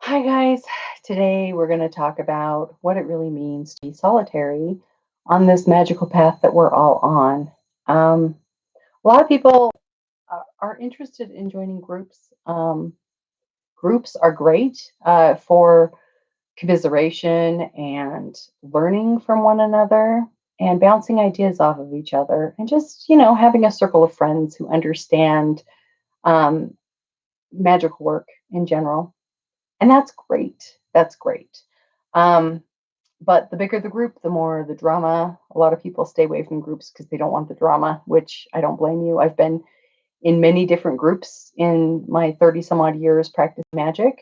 Hi, guys. Today we're going to talk about what it really means to be solitary on this magical path that we're all on. A lot of people are interested in joining groups. Groups are great for commiseration and learning from one another and bouncing ideas off of each other and just, having a circle of friends who understand um, magical work in general. And that's great. That's great. Um, but the bigger the group, the more the drama. A lot of people stay away from groups because they don't want the drama, which I don't blame you. I've been in many different groups in my 30 some odd years practicing magic.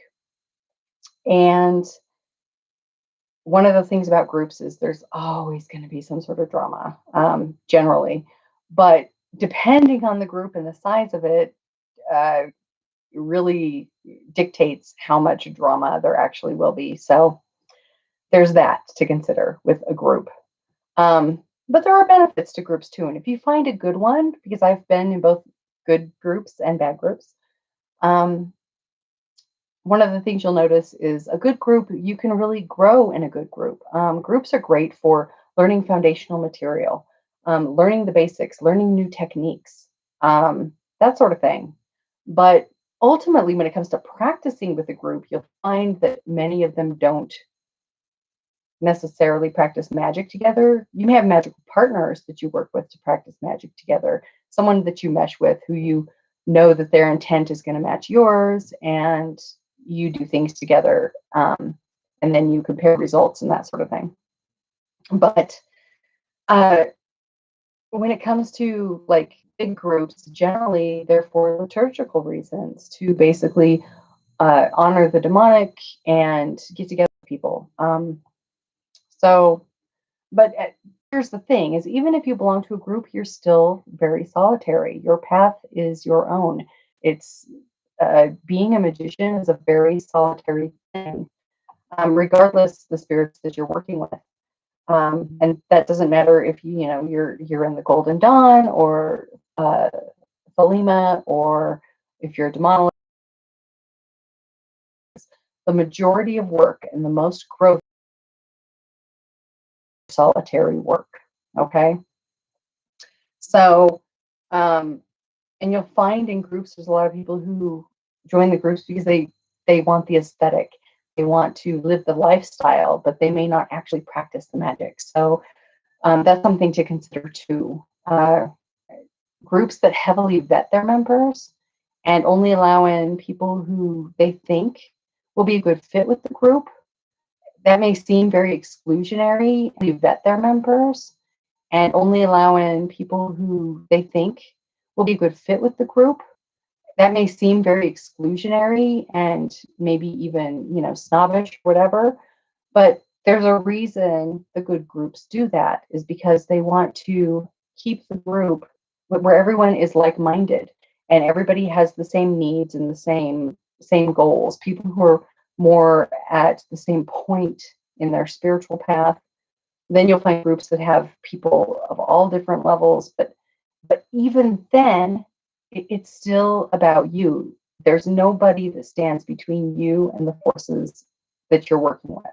And one of the things about groups is there's always going to be some sort of drama, generally. But depending on the group and the size of it, uh, really dictates how much drama there actually will be. So there's that to consider with a group. But there are benefits to groups too. And if you find a good one, because I've been in both good groups and bad groups, um, one of the things you'll notice is a good group, you can really grow in a good group. Groups are great for learning foundational material, learning the basics, learning new techniques, that sort of thing. But ultimately, when it comes to practicing with a group, you'll find that many of them don't necessarily practice magic together. You may have magical partners that you work with to practice magic together, someone that you mesh with who you know that their intent is going to match yours, and you do things together, and then you compare results and that sort of thing. But uh, when it comes to like big groups, generally they're for liturgical reasons to basically honor the demonic and get together with people. So But here's the thing is even if you belong to a group, you're still very solitary. Your path is your own. It's being a magician is a very solitary thing, regardless the spirits that you're working with. And that doesn't matter if you're in the Golden Dawn or uh, Thelema, or if you're a demonologist. The majority of work and the most growth is solitary work. Okay, so um, and you'll find in groups there's a lot of people who join the groups because they want the aesthetic, they want to live the lifestyle, but they may not actually practice the magic. So that's something to consider too. Groups that heavily vet their members and only allow in people who they think will be a good fit with the group, that may seem very exclusionary. They vet their members and only allow in people who they think will be a good fit with the group, that may seem very exclusionary and maybe even, snobbish, whatever. But there's a reason the good groups do that, is because they want to keep the group where everyone is like-minded and everybody has the same needs and the same goals. People who are more at the same point in their spiritual path. Then you'll find groups that have people of all different levels, but even then, it's still about you. There's nobody that stands between you and the forces that you're working with.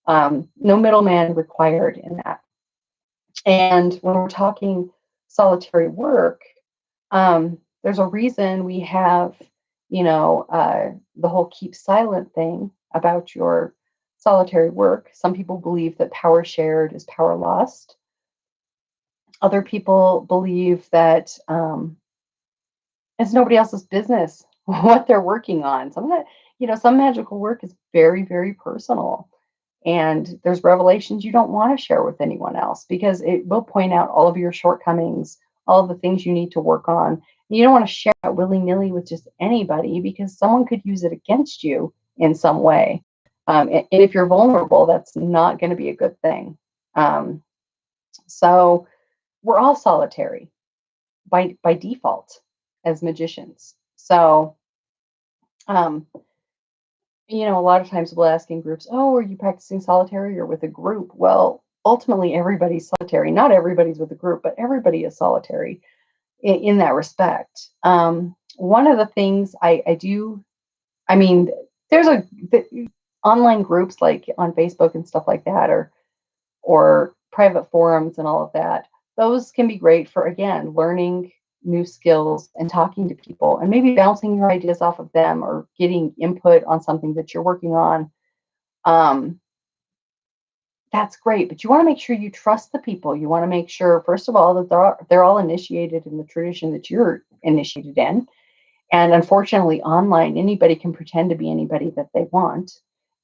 No middleman required in that. And when we're talking solitary work, there's a reason we have, the whole keep silent thing about your solitary work. Some people believe that power shared is power lost. Other people believe that it's nobody else's business what they're working on. Some magical work is very, very personal. And there's revelations you don't want to share with anyone else because it will point out all of your shortcomings, all of the things you need to work on. You don't want to share it willy-nilly with just anybody because someone could use it against you in some way. And if you're vulnerable, that's not going to be a good thing. So we're all solitary by default as magicians. So, um, a lot of times we'll ask in groups, "Oh, are you practicing solitary or with a group?" Well, ultimately, everybody's solitary. Not everybody's with a group, but everybody is solitary in that respect. One of the things I do, I mean, there's online groups like on Facebook and stuff like that, or private forums and all of that. Those can be great for, again, learning new skills and talking to people and maybe bouncing your ideas off of them or getting input on something that you're working on. Um, that's great, but you want to make sure you trust the people. You want to make sure, first of all, that they're all initiated in the tradition that you're initiated in. And unfortunately, online, anybody can pretend to be anybody that they want.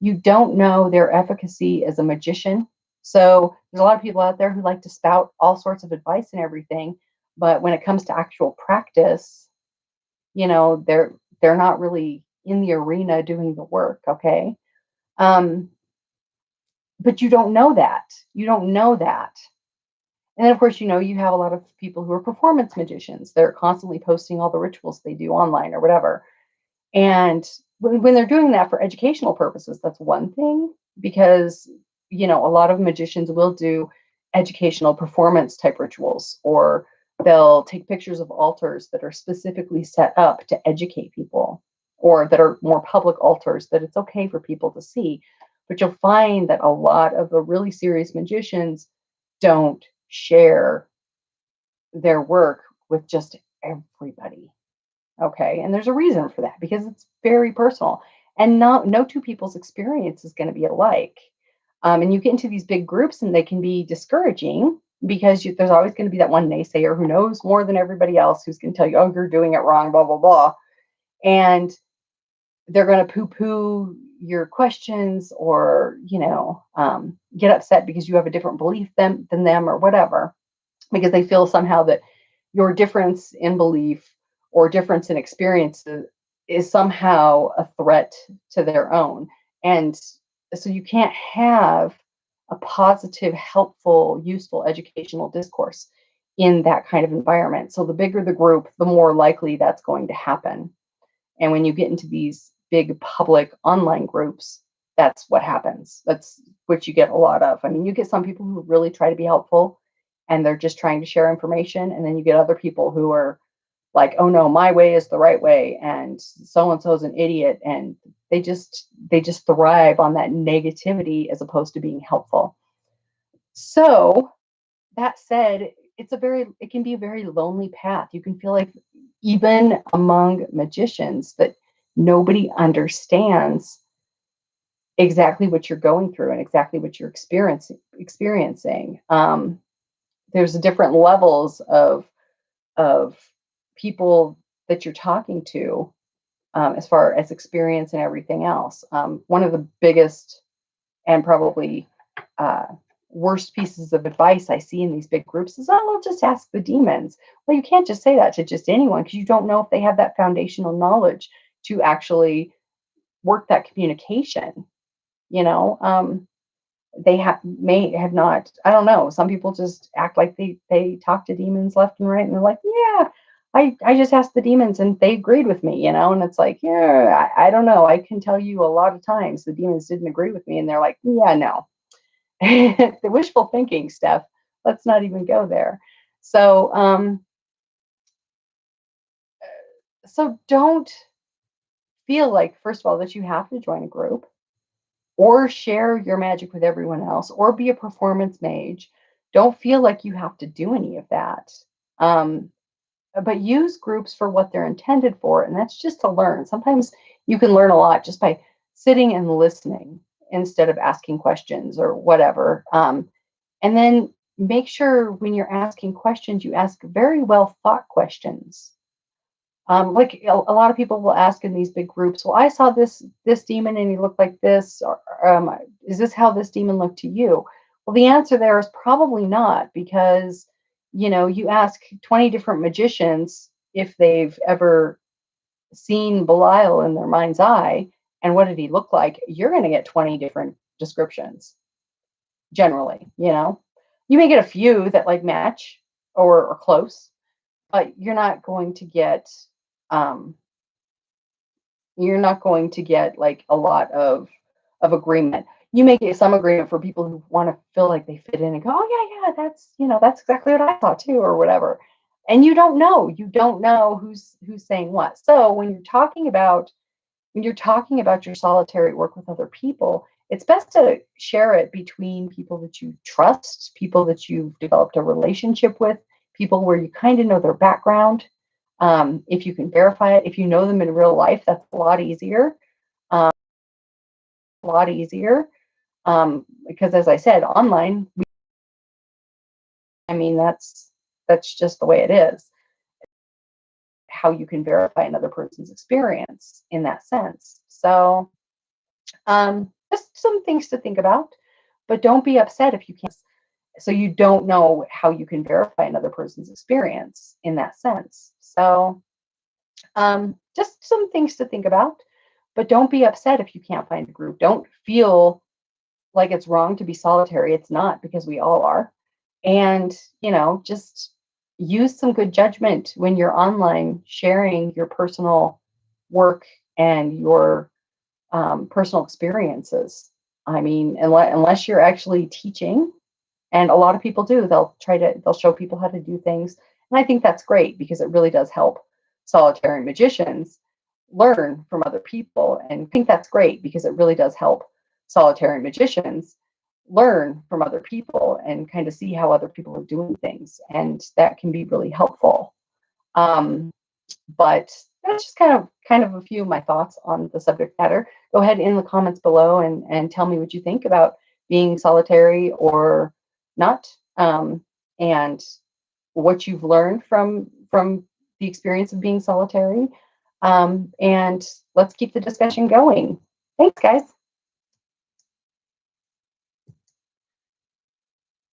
You don't know their efficacy as a magician. So there's a lot of people out there who like to spout all sorts of advice and everything, but when it comes to actual practice, they're not really in the arena doing the work. Okay. Um, but you don't know that. You don't know that. And then, of course, you have a lot of people who are performance magicians. They're constantly posting all the rituals they do online or whatever. And when they're doing that for educational purposes, that's one thing, because, a lot of magicians will do educational performance type rituals, or they'll take pictures of altars that are specifically set up to educate people, or that are more public altars that it's okay for people to see. But you'll find that a lot of the really serious magicians don't share their work with just everybody. Okay. And there's a reason for that, because it's very personal, and no two people's experience is going to be alike. And you get into these big groups and they can be discouraging, because there's always going to be that one naysayer who knows more than everybody else, who's going to tell you, oh, you're doing it wrong, blah, blah, blah. And they're going to poo poo your questions, or, get upset because you have a different belief than them or whatever, because they feel somehow that your difference in belief or difference in experiences is somehow a threat to their own. And so you can't have a positive, helpful, useful educational discourse in that kind of environment. So the bigger the group, the more likely that's going to happen. And when you get into these big public online groups, that's what happens. That's what you get a lot of. I mean, you get some people who really try to be helpful and they're just trying to share information. And then you get other people who are like, oh no, my way is the right way, and so and so is an idiot, and they just thrive on that negativity as opposed to being helpful. So that said, it can be a very lonely path. You can feel like, even among magicians, that nobody understands exactly what you're going through and exactly what you're experiencing. There's different levels of people that you're talking to, as far as experience and everything else. One of the biggest and probably uh, worst pieces of advice I see in these big groups is, oh, well, just ask the demons. Well, you can't just say that to just anyone, because you don't know if they have that foundational knowledge to actually work that communication. They may have not. I don't know. Some people just act like they talk to demons left and right, and they're like, yeah, I just asked the demons and they agreed with me, and it's like, yeah, I don't know. I can tell you a lot of times the demons didn't agree with me, and they're like, yeah, no. The wishful thinking, Steph. Let's not even go there. So don't feel like, first of all, that you have to join a group or share your magic with everyone else or be a performance mage. Don't feel like you have to do any of that. But use groups for what they're intended for, and that's just to learn. Sometimes you can learn a lot just by sitting and listening instead of asking questions or whatever. And then make sure when you're asking questions, you ask very well thought questions. Like a lot of people will ask in these big groups, well, I saw this demon and he looked like this, or is this how this demon looked to you? Well, the answer there is probably not, because you ask 20 different magicians if they've ever seen Belial in their mind's eye and what did he look like, you're going to get 20 different descriptions generally. You may get a few that like match or close, but um, you're not going to get like a lot of agreement. You may get some agreement for people who want to feel like they fit in and go, oh yeah, that's exactly what I thought too, or whatever. And you don't know who's saying what. So when you're talking about when you're talking about your solitary work with other people, it's best to share it between people that you trust, people that you've developed a relationship with, people where you kind of know their background. If you can verify it, if you know them in real life, that's a lot easier. Um, a lot easier because, as I said, online, I mean, that's just the way it is. How you can verify another person's experience in that sense. So, just some things to think about, but don't be upset if you can't. So you don't know how you can verify another person's experience in that sense. So, just some things to think about, but don't be upset if you can't find a group. Don't feel like it's wrong to be solitary. It's not, because we all are. And, just use some good judgment when you're online sharing your personal work and your personal experiences. I mean, unless you're actually teaching, and a lot of people do, they'll show people how to do things. And I think that's great because it really does help solitary magicians learn from other people. And I think that's great because it really does help solitary magicians learn from other people and kind of see how other people are doing things. And that can be really helpful. Um, but that's just kind of a few of my thoughts on the subject matter. Go ahead in the comments below and tell me what you think about being solitary or not, and what you've learned from the experience of being solitary. And let's keep the discussion going. Thanks, guys.